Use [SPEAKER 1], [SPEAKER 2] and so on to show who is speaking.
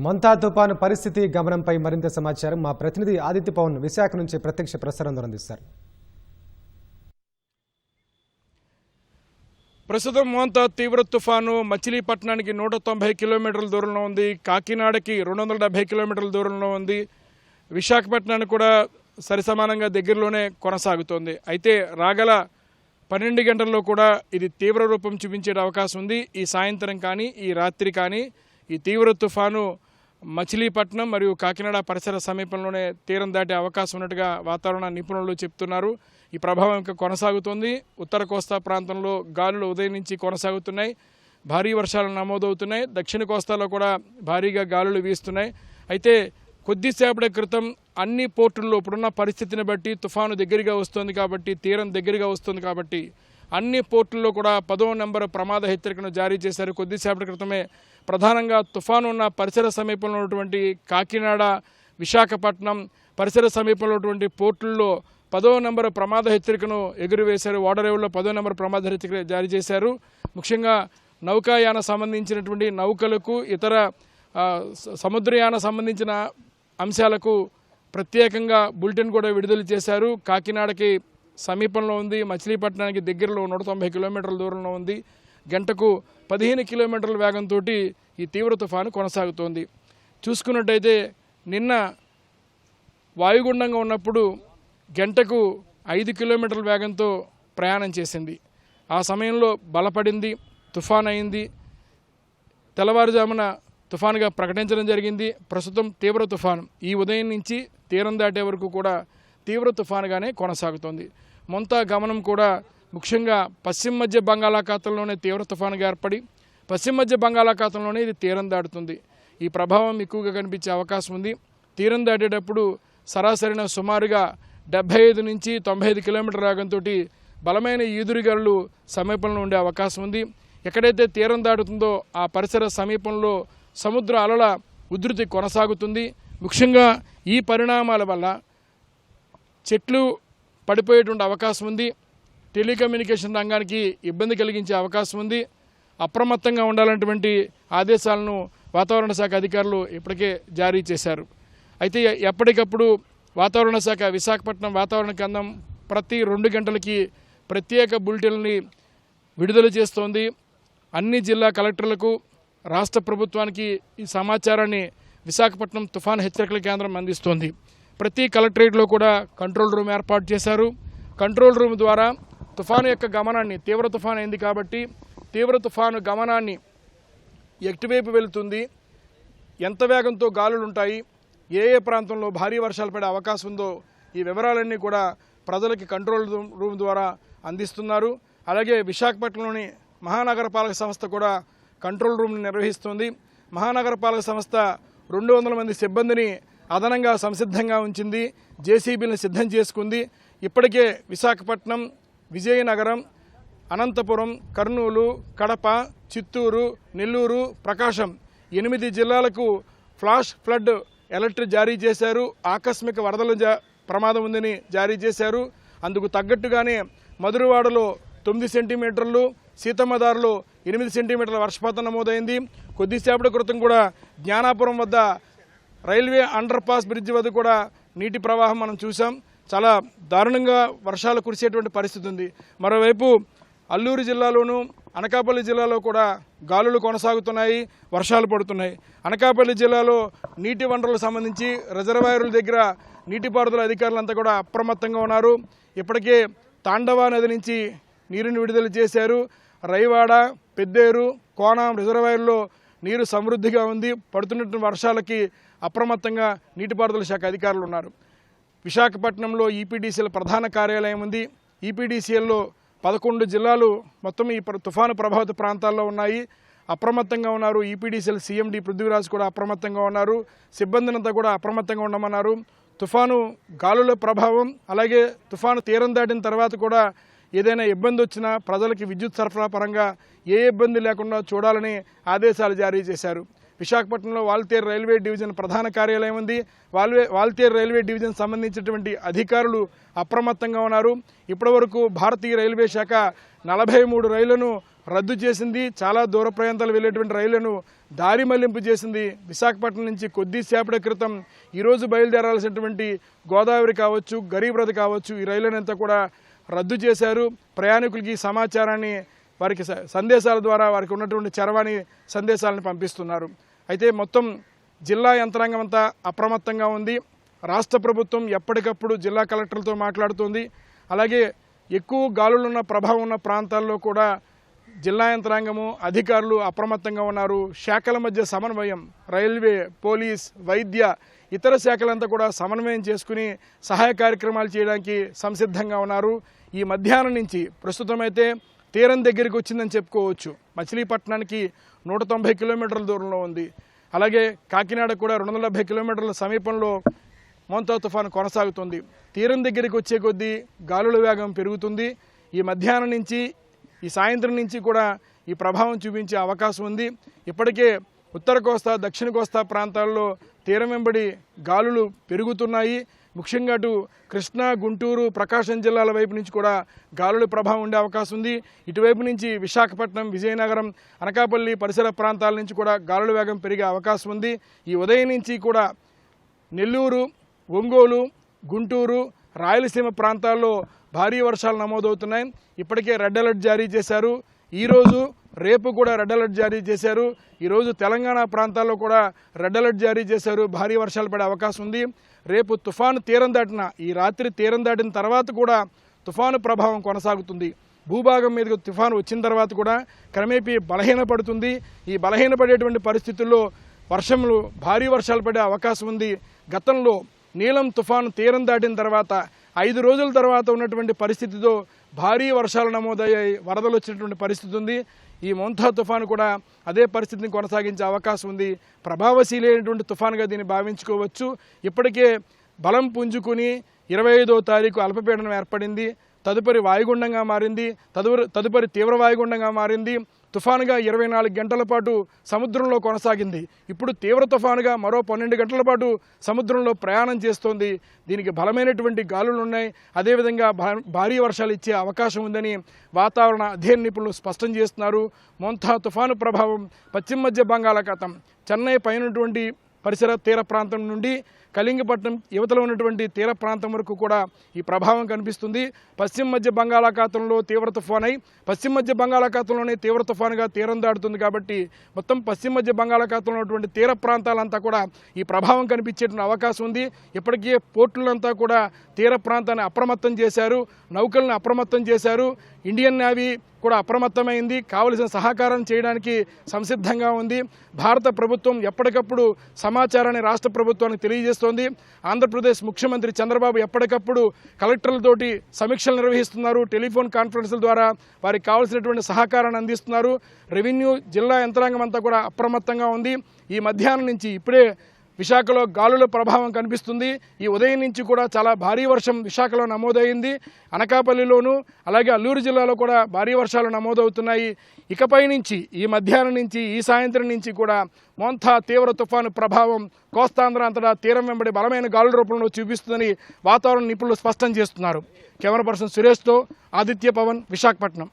[SPEAKER 1] మంతా తుపాను పరిస్థితి గమనంపై మరింత సమాచారం మా ప్రతినిధి ఆదిత్య పవన్ విశాఖ నుంచి ప్రత్యక్ష ప్రసారం అందిస్తారు.
[SPEAKER 2] ప్రస్తుతం మోంతా తీవ్ర తుఫాను మచిలీపట్నానికి 190 కిలోమీటర్ల దూరంలో ఉంది. కాకినాడకి 270 కిలోమీటర్ల దూరంలో ఉంది. విశాఖపట్నానికి కూడా సరిసమానంగా దగ్గరలోనే కొనసాగుతోంది. అయితే రాగల 12 గంటల్లో కూడా ఇది తీవ్ర రూపం చూపించే అవకాశం ఉంది. ఈ సాయంత్రం కానీ ఈ రాత్రి కానీ ఈ తీవ్ర తుఫాను మచిలీపట్నం మరియు కాకినాడ పరిసర సమీపంలోనే తీరం దాటే అవకాశం ఉన్నట్టుగా వాతావరణ నిపుణులు చెప్తున్నారు. ఈ ప్రభావం ఇంకా కొనసాగుతోంది. ఉత్తర కోస్తా ప్రాంతంలో గాలులు ఉదయం నుంచి కొనసాగుతున్నాయి. భారీ వర్షాలు నమోదవుతున్నాయి. దక్షిణ కోస్తాలో కూడా భారీగా గాలులు వీస్తున్నాయి. అయితే కొద్దిసేపటి క్రితం అన్ని పోర్టుల్లో ఇప్పుడున్న పరిస్థితిని బట్టి తుఫాను దగ్గరగా వస్తుంది కాబట్టి, తీరం దగ్గరగా వస్తుంది కాబట్టి అన్ని పోర్టుల్లో కూడా 10వ నెంబర్ ప్రమాద హెచ్చరికను జారీ చేశారు. కొద్దిసేపటి క్రితమే ప్రధానంగా తుఫాను ఉన్న పరిసర సమీపంలో ఉన్నటువంటి కాకినాడ, విశాఖపట్నం పరిసర సమీపంలో ఉన్నటువంటి పోర్టుల్లో 10వ నెంబర్ ప్రమాద హెచ్చరికను ఎగురవేశారు. ఓడరేవుల్లో 10వ నెంబర్ ప్రమాద హెచ్చరిక జారీ చేశారు. ముఖ్యంగా నౌకాయాన సంబంధించినటువంటి నౌకలకు, ఇతర సముద్రయాన సంబంధించిన అంశాలకు ప్రత్యేకంగా బులెటిన్ కూడా విడుదల చేశారు. కాకినాడకి సమీపంలో ఉంది, మచిలీపట్నానికి దగ్గరలో 190 కిలోమీటర్ల దూరంలో ఉంది. గంటకు 15 కిలోమీటర్ల వేగంతో ఈ తీవ్ర తుఫాను కొనసాగుతోంది. చూసుకున్నట్టయితే నిన్న వాయుగుండంగా ఉన్నప్పుడు గంటకు 5 కిలోమీటర్ల వేగంతో ప్రయాణం చేసింది. ఆ సమయంలో బలపడింది, తుఫాన్ అయింది. తెల్లవారుజామున తుఫానుగా ప్రకటించడం జరిగింది. ప్రస్తుతం తీవ్ర తుఫాను ఈ ఉదయం నుంచి తీరం దాటే వరకు కూడా తీవ్ర తుఫానుగానే కొనసాగుతోంది. మొంతా గమనం కూడా ముఖ్యంగా పశ్చిమ మధ్య బంగాళాఖాతంలోనే తీవ్ర తుఫానుగా ఏర్పడి పశ్చిమ మధ్య బంగాళాఖాతంలోనే ఇది తీరం దాటుతుంది. ఈ ప్రభావం ఎక్కువగా కనిపించే అవకాశం ఉంది. తీరం దాటేటప్పుడు సరాసరిన సుమారుగా 75 నుంచి 95 కిలోమీటర్ల వేగంతో బలమైన ఈదురుగాలులు సమీపంలో ఉండే అవకాశం ఉంది. ఎక్కడైతే తీరం దాటుతుందో ఆ పరిసర సమీపంలో సముద్ర అలల ఉధృతి కొనసాగుతుంది. ముఖ్యంగా ఈ పరిణామాల వల్ల చెట్లు పడిపోయేటువంటి అవకాశం ఉంది. టెలికమ్యూనికేషన్ రంగానికి ఇబ్బంది కలిగించే అవకాశం ఉంది. అప్రమత్తంగా ఉండాలన్నటువంటి ఆదేశాలను వాతావరణ శాఖ అధికారులు ఇప్పటికే జారీ చేశారు. అయితే ఎప్పటికప్పుడు వాతావరణ శాఖ విశాఖపట్నం వాతావరణ కేంద్రం ప్రతి 2 గంటలకి ప్రత్యేక బులెటిన్ని విడుదల చేస్తోంది. అన్ని జిల్లా కలెక్టర్లకు, రాష్ట్ర ప్రభుత్వానికి ఈ సమాచారాన్ని విశాఖపట్నం తుఫాను హెచ్చరికల కేంద్రం అందిస్తోంది. ప్రతి కలెక్టరేట్లో కూడా కంట్రోల్ రూమ్ ఏర్పాటు చేశారు. కంట్రోల్ రూమ్ ద్వారా తుఫాను యొక్క గమనాన్ని, తీవ్ర తుఫాను అయింది కాబట్టి తీవ్ర తుఫాను గమనాన్ని ఎటువైపు వెళుతుంది, ఎంత వేగంతో గాలులు ఉంటాయి, ఏ ఏ ప్రాంతంలో భారీ వర్షాలు పడే అవకాశం ఉందో ఈ వివరాలన్నీ కూడా ప్రజలకి కంట్రోల్ రూమ్ ద్వారా అందిస్తున్నారు. అలాగే విశాఖపట్నంలోని మహానగరపాలక సంస్థ కూడా కంట్రోల్ రూమ్ని నిర్వహిస్తుంది. మహానగరపాలక సంస్థ 200 మంది సిబ్బందిని అదనంగా సంసిద్ధంగా ఉంచింది. జేసీబీలను సిద్ధం చేసుకుంది. ఇప్పటికే విశాఖపట్నం, విజయనగరం, అనంతపురం, కర్నూలు, కడప, చిత్తూరు, నెల్లూరు, ప్రకాశం 8 జిల్లాలకు ఫ్లాష్ ఫ్లడ్ అలర్ట్ జారీ చేశారు. ఆకస్మిక వరదల ప్రమాదం ఉందని జారీ చేశారు. అందుకు తగ్గట్టుగానే మధురవాడలో 9 సెంటీమీటర్లు, సీతమ్మదారులో 8 సెంటీమీటర్ల వర్షపాతం నమోదైంది. కొద్దిసేపటి క్రితం కూడా జ్ఞానాపురం వద్ద రైల్వే అండర్ పాస్ బ్రిడ్జ్ వద్ద కూడా నీటి ప్రవాహం మనం చూసాం. చాలా దారుణంగా వర్షాలు కురిసేటువంటి పరిస్థితి ఉంది. మరోవైపు అల్లూరు జిల్లాలోనూ, అనకాపల్లి జిల్లాలో కూడా గాలులు కొనసాగుతున్నాయి, వర్షాలు పడుతున్నాయి. అనకాపల్లి జిల్లాలో నీటి వనరులకు సంబంధించి రిజర్వాయర్ల దగ్గర నీటిపారుదల అధికారులంతా కూడా అప్రమత్తంగా ఉన్నారు. ఇప్పటికే తాండవ నది నుంచి నీరుని విడుదల చేశారు. రైవాడ, పెద్దేరు, కోనం రిజర్వాయర్లో నీరు సమృద్ధిగా ఉంది. పడుతున్నటువంటి వర్షాలకి అప్రమత్తంగా నీటిపారుదల శాఖ అధికారులు ఉన్నారు. విశాఖపట్నంలో ఈపీడీసీఎల్ ప్రధాన కార్యాలయం ఉంది. ఈపీడీసీఎల్లో 11 జిల్లాలు మొత్తం ఈ తుఫాను ప్రభావిత ప్రాంతాల్లో ఉన్నాయి. అప్రమత్తంగా ఉన్నారు. ఈపీడీసీఎల్ సీఎండీ పృథ్వీరాజ్ కూడా అప్రమత్తంగా ఉన్నారు. సిబ్బందినంతా కూడా అప్రమత్తంగా ఉండమన్నారు. తుఫాను గాలుల ప్రభావం, అలాగే తుఫాను తీరం దాటిన తర్వాత కూడా ఏదైనా ఇబ్బంది వచ్చినా ప్రజలకి విద్యుత్ సరఫరా పరంగా ఏ ఇబ్బంది లేకుండా చూడాలని ఆదేశాలు జారీ చేశారు. విశాఖపట్నంలో వాల్తేరు రైల్వే డివిజన్ ప్రధాన కార్యాలయం ఉంది. వాల్తేరు రైల్వే డివిజన్ సంబంధించినటువంటి అధికారులు అప్రమత్తంగా ఉన్నారు. ఇప్పటివరకు భారతీయ రైల్వే శాఖ 43 రైళ్లను రద్దు చేసింది. చాలా దూర ప్రాంతాలు వెళ్ళేటువంటి రైళ్లను దారి మళ్లింపు చేసింది. విశాఖపట్నం నుంచి కొద్దిసేపటి క్రితం ఈరోజు బయలుదేరాల్సినటువంటి గోదావరి కావచ్చు, గరీబ్ రథ్ కావచ్చు, ఈ రైళ్లనంతా కూడా రద్దు చేశారు. ప్రయాణికులకి సమాచారాన్ని వారికి సందేశాల ద్వారా వారికి ఉన్నటువంటి చరవాణి సందేశాలను పంపిస్తున్నారు. అయితే మొత్తం జిల్లా యంత్రాంగం అంతా అప్రమత్తంగా ఉంది. రాష్ట్ర ప్రభుత్వం ఎప్పటికప్పుడు జిల్లా కలెక్టర్లతో మాట్లాడుతుంది. అలాగే ఎక్కువ గాలులున్న ప్రభావం ఉన్న ప్రాంతాల్లో కూడా జిల్లా యంత్రాంగము అధికారులు అప్రమత్తంగా ఉన్నారు. శాఖల మధ్య సమన్వయం, రైల్వే, పోలీస్, వైద్య, ఇతర శాఖలంతా కూడా సమన్వయం చేసుకుని సహాయ కార్యక్రమాలు చేయడానికి సంసిద్ధంగా ఉన్నారు. ఈ మధ్యాహ్నం నుంచి ప్రస్తుతం అయితే తీరం దగ్గరికి వచ్చిందని చెప్పుకోవచ్చు. మచిలీపట్నానికి 190 కిలోమీటర్ల దూరంలో ఉంది. అలాగే కాకినాడ కూడా 270 కిలోమీటర్ల సమీపంలో మోంతా తుఫాను కొనసాగుతుంది. తీరం దగ్గరికి వచ్చే కొద్దీ గాలుల వేగం పెరుగుతుంది. ఈ మధ్యాహ్నం నుంచి ఈ సాయంత్రం నుంచి కూడా ఈ ప్రభావం చూపించే అవకాశం ఉంది. ఇప్పటికే ఉత్తర కోస్తా, దక్షిణ కోస్తా ప్రాంతాల్లో తీరం వెంబడి గాలులు పెరుగుతున్నాయి. ముఖ్యంగా అటు కృష్ణా, గుంటూరు, ప్రకాశం జిల్లాల వైపు నుంచి కూడా గాలుల ప్రభావం ఉండే అవకాశం ఉంది. ఇటువైపు నుంచి విశాఖపట్నం, విజయనగరం, అనకాపల్లి పరిసర ప్రాంతాల నుంచి కూడా గాలుల వేగం పెరిగే అవకాశం ఉంది. ఈ ఉదయం నుంచి కూడా నెల్లూరు, ఒంగోలు, గుంటూరు, రాయలసీమ ప్రాంతాల్లో భారీ వర్షాలు నమోదవుతున్నాయి. ఇప్పటికే రెడ్ అలర్ట్ జారీ చేశారు. ఈరోజు, రేపు కూడా రెడ్ అలర్ట్ జారీ చేశారు. ఈరోజు తెలంగాణ ప్రాంతాల్లో కూడా రెడ్ అలర్ట్ జారీ చేశారు. భారీ వర్షాలు పడే అవకాశం ఉంది. రేపు తుఫాను తీరం దాటిన, ఈ రాత్రి తీరం దాటిన తర్వాత కూడా తుఫాను ప్రభావం కొనసాగుతుంది. భూభాగం మీదకు తుఫాను వచ్చిన తర్వాత కూడా క్రమేపీ బలహీనపడుతుంది. ఈ బలహీనపడేటువంటి పరిస్థితుల్లో భారీ వర్షాలు పడే అవకాశం ఉంది. గతంలో నీలం తుఫాను తీరం దాటిన తర్వాత 5 రోజుల తర్వాత ఉన్నటువంటి పరిస్థితితో భారీ వర్షాలు నమోదయ్యాయి, వరదలు వచ్చినటువంటి పరిస్థితి ఉంది. ఈ మోంతా తుఫాను కూడా అదే పరిస్థితిని కొనసాగించే అవకాశం ఉంది. ప్రభావశీలైనటువంటి తుఫానుగా దీన్ని భావించుకోవచ్చు. ఇప్పటికే బలం పుంజుకుని 25వ తారీఖు అల్పపీడనం ఏర్పడింది. తదుపరి వాయుగుండంగా మారింది. తదుపరి తీవ్ర వాయుగుండంగా మారింది. తుఫానుగా 24 గంటల పాటు సముద్రంలో కొనసాగింది. ఇప్పుడు తీవ్ర తుఫానుగా మరో 12 గంటల పాటు సముద్రంలో ప్రయాణం చేస్తోంది. దీనికి బలమైనటువంటి గాలులు ఉన్నాయి. అదేవిధంగా భారీ వర్షాలు ఇచ్చే అవకాశం ఉందని వాతావరణ అధ్యయన నిపుణులు స్పష్టం చేస్తున్నారు. మోంతా తుఫాను ప్రభావం పశ్చిమ మధ్య బంగాళాఖాతం, చెన్నై పైనటువంటి పరిసర తీర ప్రాంతం నుండి కళింగపట్నం యువతలో ఉన్నటువంటి తీర ప్రాంతం వరకు కూడా ఈ ప్రభావం కనిపిస్తుంది. పశ్చిమ మధ్య బంగాళాఖాతంలో తీవ్ర తుఫానై పశ్చిమ మధ్య బంగాళాఖాతంలోనే తీవ్ర తుఫానుగా తీరం దాటుతుంది. కాబట్టి మొత్తం పశ్చిమ మధ్య బంగాళాఖాతంలో ఉన్నటువంటి తీర ప్రాంతాలంతా కూడా ఈ ప్రభావం కనిపించేటువంటి అవకాశం ఉంది. ఇప్పటికే పోర్టులంతా కూడా తీర ప్రాంతాన్ని అప్రమత్తం చేశారు, నౌకలను అప్రమత్తం చేశారు. ఇండియన్ నేవీ కూడా అప్రమత్తమైంది, కావలసిన సహకారం చేయడానికి సంసిద్ధంగా ఉంది. భారత ప్రభుత్వం ఎప్పటికప్పుడు సమాచారాన్ని రాష్ట్ర ప్రభుత్వానికి తెలియజేస్తోంది. ఆంధ్రప్రదేశ్ ముఖ్యమంత్రి చంద్రబాబు ఎప్పటికప్పుడు కలెక్టర్లతోటి సమీక్షలు నిర్వహిస్తున్నారు. టెలిఫోన్ కాన్ఫరెన్స్ల ద్వారా వారికి కావాల్సినటువంటి సహకారాన్ని అందిస్తున్నారు. రెవెన్యూ, జిల్లా యంత్రాంగం అంతా కూడా అప్రమత్తంగా ఉంది. ఈ మధ్యాహ్నం నుంచి ఇప్పుడే విశాఖలో గాలుల ప్రభావం కనిపిస్తుంది. ఈ ఉదయం నుంచి కూడా చాలా భారీ వర్షం విశాఖలో నమోదైంది. అనకాపల్లిలోను అలాగే అల్లూరు జిల్లాలో కూడా భారీ వర్షాలు నమోదవుతున్నాయి. ఇకపై నుంచి ఈ మధ్యాహ్నం నుంచి ఈ సాయంత్రం నుంచి కూడా మోంతా తీవ్ర తుఫాను ప్రభావం కోస్తాంధ్ర అంతటా తీరం వెంబడి బలమైన గాలుల రూపంలో చూపిస్తుందని వాతావరణ నిపుణులు స్పష్టం చేస్తున్నారు. కెమెరా పర్సన్ సురేష్తో ఆదిత్య పవన్, విశాఖపట్నం.